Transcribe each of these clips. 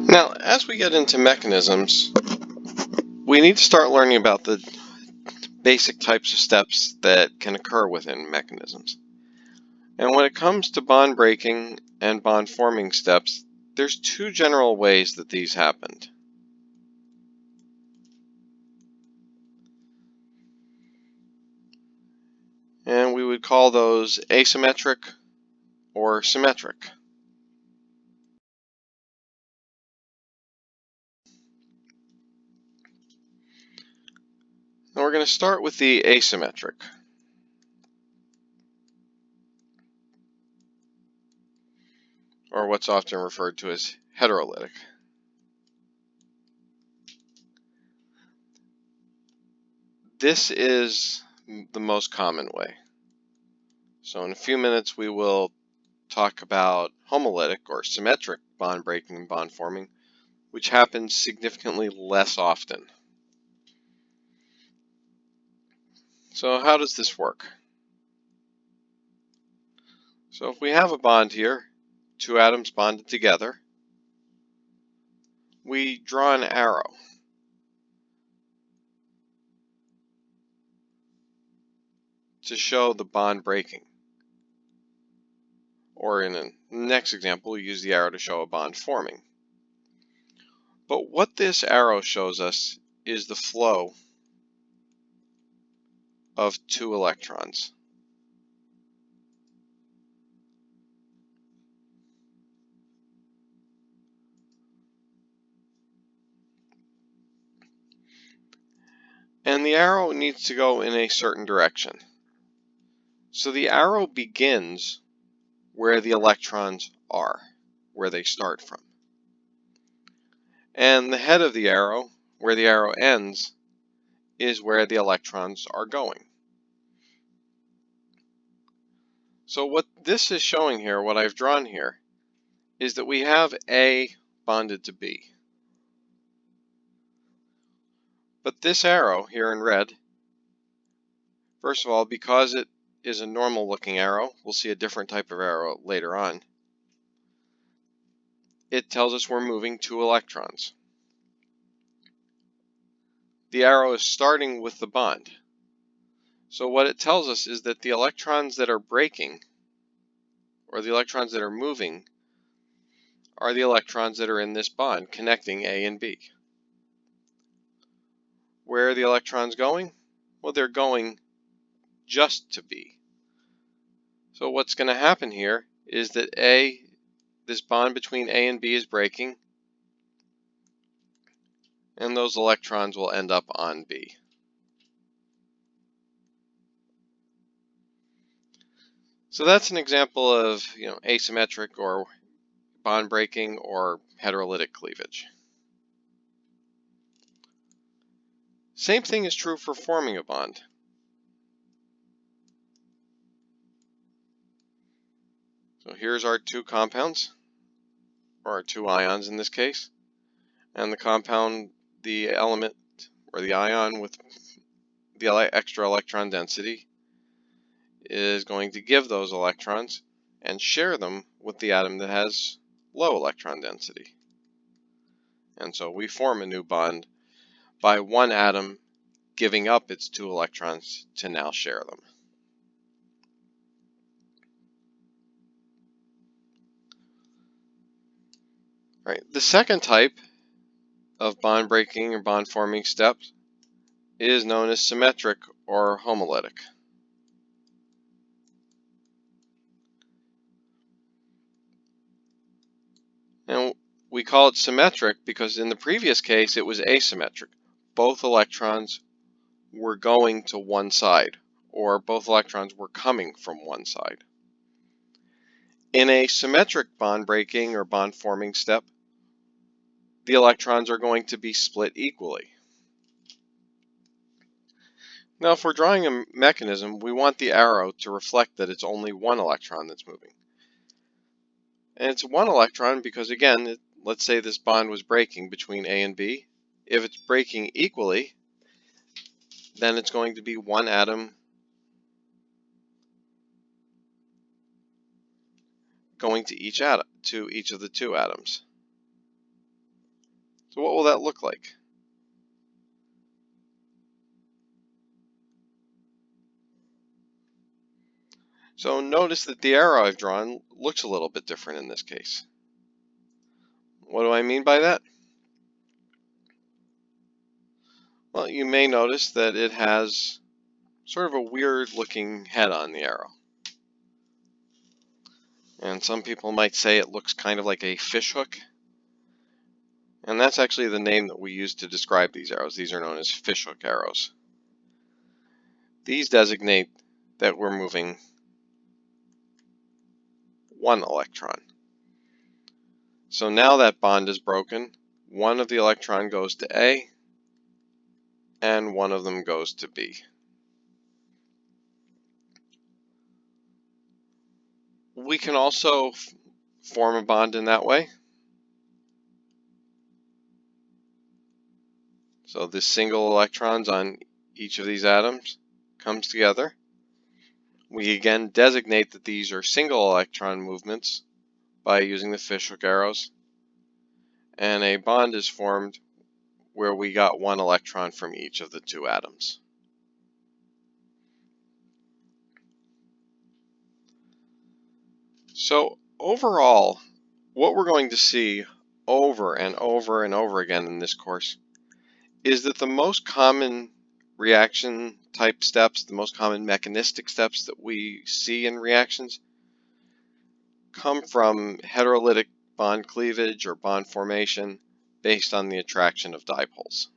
Now, as we get into mechanisms, we need to start learning about the basic types of steps that can occur within mechanisms. And when it comes to bond breaking and bond forming steps, there's two general ways that these happened. And we would call those asymmetric or symmetric. Now we're going to start with the asymmetric, or what's often referred to as heterolytic. This is the most common way. So in a few minutes we will talk about homolytic or symmetric bond breaking and bond forming, which happens significantly less often. So how does this work? So if we have a bond here, two atoms bonded together, we draw an arrow. To show the bond breaking. Or in the next example, we use the arrow to show a bond forming. But what this arrow shows us is the flow of two electrons. And the arrow needs to go in a certain direction. So the arrow begins where the electrons are, where they start from. And the head of the arrow, where the arrow ends, is where the electrons are going. So what this is showing here, what I've drawn here, is that we have A bonded to B. But this arrow here in red, first of all, because it is a normal looking arrow, we'll see a different type of arrow later on, it tells us we're moving two electrons. The arrow is starting with the bond. So what it tells us is that the electrons that are breaking, or the electrons that are moving, are the electrons that are in this bond connecting A and B. Where are the electrons going? Well, they're going just to B. So what's going to happen here is that this bond between A and B is breaking, and those electrons will end up on B. So that's an example of asymmetric or bond breaking or heterolytic cleavage. Same thing is true for forming a bond. So here's our two compounds, or our two ions in this case, and the compound, the element, or the ion with the extra electron density is going to give those electrons and share them with the atom that has low electron density. And so we form a new bond by one atom giving up its two electrons to now share them. All right, the second type of bond breaking or bond forming steps is known as symmetric or homolytic. And we call it symmetric because in the previous case it was asymmetric. Both electrons were going to one side, or both electrons were coming from one side. In a symmetric bond breaking or bond forming step, the electrons are going to be split equally. Now, if we're drawing a mechanism, we want the arrow to reflect that it's only one electron that's moving. And it's one electron because, again, let's say this bond was breaking between A and B. If it's breaking equally, then it's going to be one atom going to each of the two atoms. So what will that look like? So notice that the arrow I've drawn looks a little bit different in this case. What do I mean by that? Well, you may notice that it has sort of a weird looking head on the arrow. And some people might say it looks kind of like a fish hook. And that's actually the name that we use to describe these arrows. These are known as fish hook arrows. These designate that we're moving one electron. So now that bond is broken, one of the electron goes to A, and one of them goes to B. We can also form a bond in that way. So the single electrons on each of these atoms comes together. We again designate that these are single electron movements by using the fishhook arrows, and a bond is formed where we got one electron from each of the two atoms. So overall, what we're going to see over and over and over again in this course is that the most common reaction type steps, the most common mechanistic steps that we see in reactions come from heterolytic bond cleavage or bond formation based on the attraction of dipoles.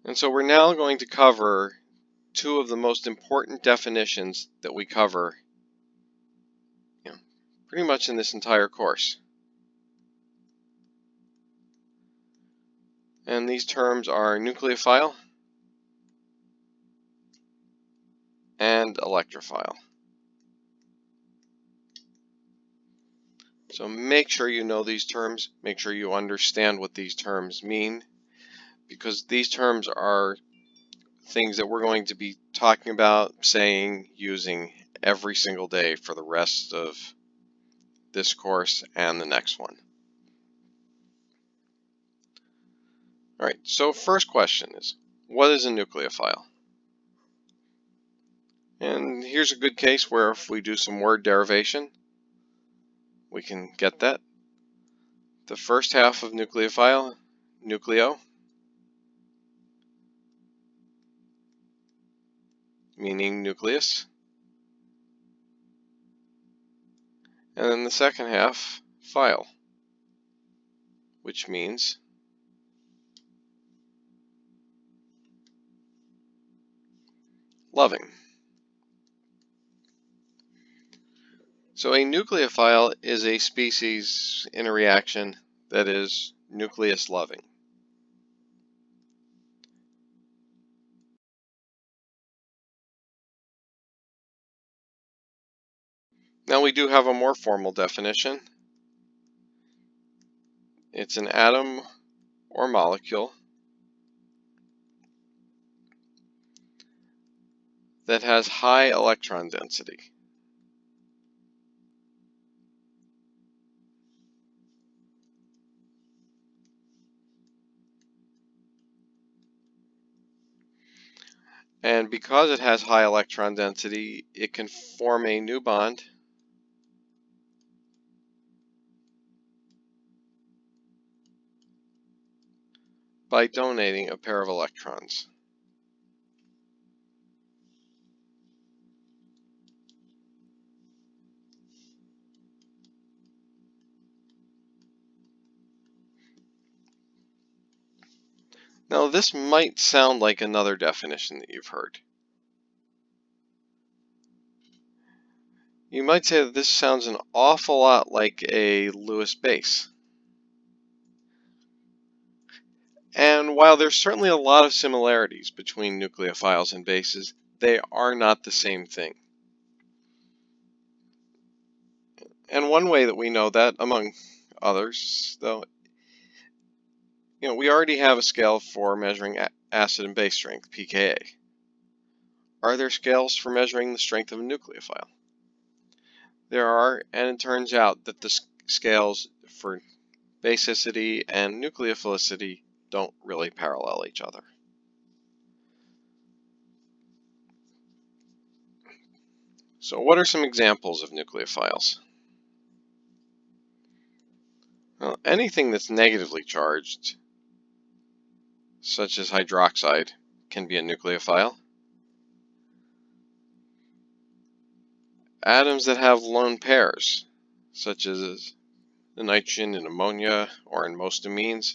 And so we're now going to cover two of the most important definitions that we cover pretty much in this entire course. And these terms are nucleophile and electrophile. So make sure you know these terms, make sure you understand what these terms mean, because these terms are things that we're going to be talking about, saying, using every single day for the rest of this course and the next one. All right, so first question is, what is a nucleophile? And here's a good case where if we do some word derivation, we can get that. The first half of nucleophile, nucleo, meaning nucleus. And then the second half, phile, which means loving. So a nucleophile is a species in a reaction that is nucleus loving. Now we do have a more formal definition. It's an atom or molecule that has high electron density. And because it has high electron density, it can form a new bond by donating a pair of electrons. Now this might sound like another definition that you've heard. You might say that this sounds an awful lot like a Lewis base. And while there's certainly a lot of similarities between nucleophiles and bases, they are not the same thing. And one way that we know that, among others, though, we already have a scale for measuring acid and base strength, pKa. Are there scales for measuring the strength of a nucleophile? there are, and it turns out that the scales for basicity and nucleophilicity don't really parallel each other. So what are some examples of nucleophiles? Well, anything that's negatively charged, such as hydroxide, can be a nucleophile. Atoms that have lone pairs, such as the nitrogen in ammonia or in most amines,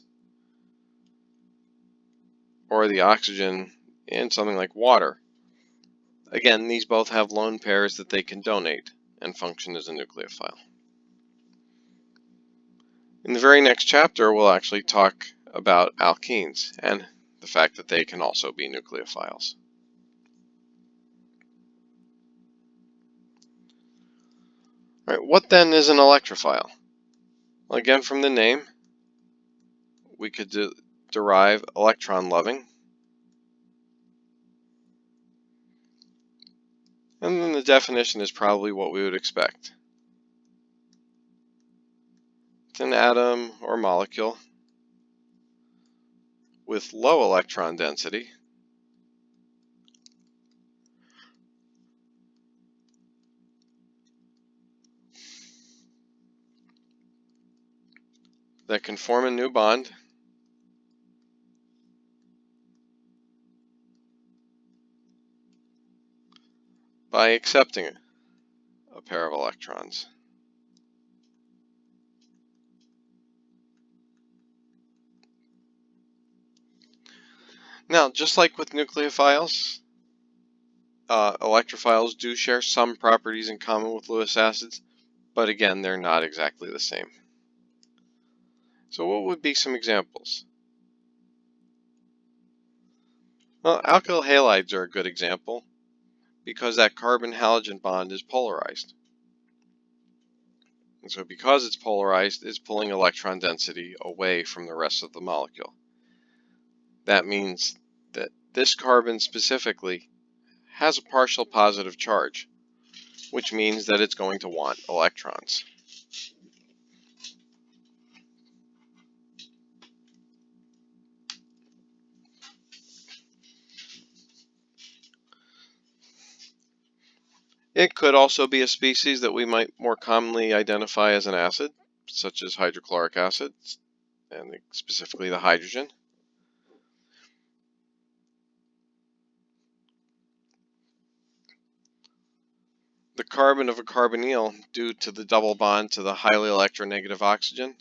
or the oxygen in something like water. Again, these both have lone pairs that they can donate and function as a nucleophile. In the very next chapter, we'll actually talk about alkenes and the fact that they can also be nucleophiles. All right, what then is an electrophile? Well, again, from the name, we could derive electron loving. And then the definition is probably what we would expect. It's an atom or molecule with low electron density that can form a new bond by accepting a pair of electrons. Now, just like with nucleophiles, electrophiles do share some properties in common with Lewis acids, but again, they're not exactly the same. So what would be some examples? Well, alkyl halides are a good example because that carbon-halogen bond is polarized. And so because it's polarized, it's pulling electron density away from the rest of the molecule. That means that this carbon specifically has a partial positive charge, which means that it's going to want electrons. It could also be a species that we might more commonly identify as an acid, such as hydrochloric acid, and specifically the hydrogen. The carbon of a carbonyl, due to the double bond to the highly electronegative oxygen,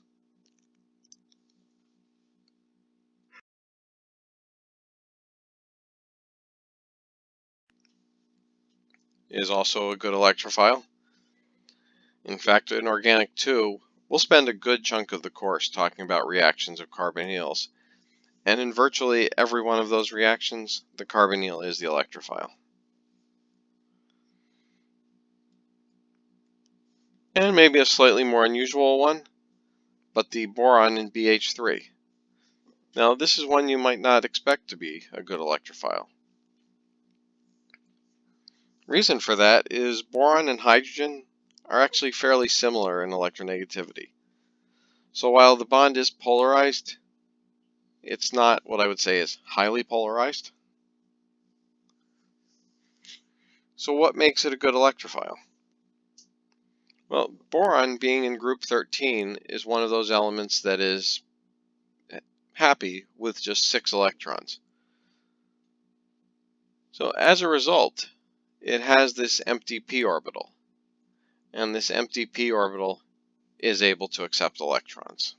is also a good electrophile. In fact, in Organic 2, we'll spend a good chunk of the course talking about reactions of carbonyls, and in virtually every one of those reactions, the carbonyl is the electrophile. And maybe a slightly more unusual one, but the boron in BH3. Now, this is one you might not expect to be a good electrophile. Reason for that is boron and hydrogen are actually fairly similar in electronegativity. So while the bond is polarized, it's not what I would say is highly polarized. So what makes it a good electrophile? Well, boron, being in group 13, is one of those elements that is happy with just 6 electrons. So as a result, it has this empty p orbital, and this empty p orbital is able to accept electrons.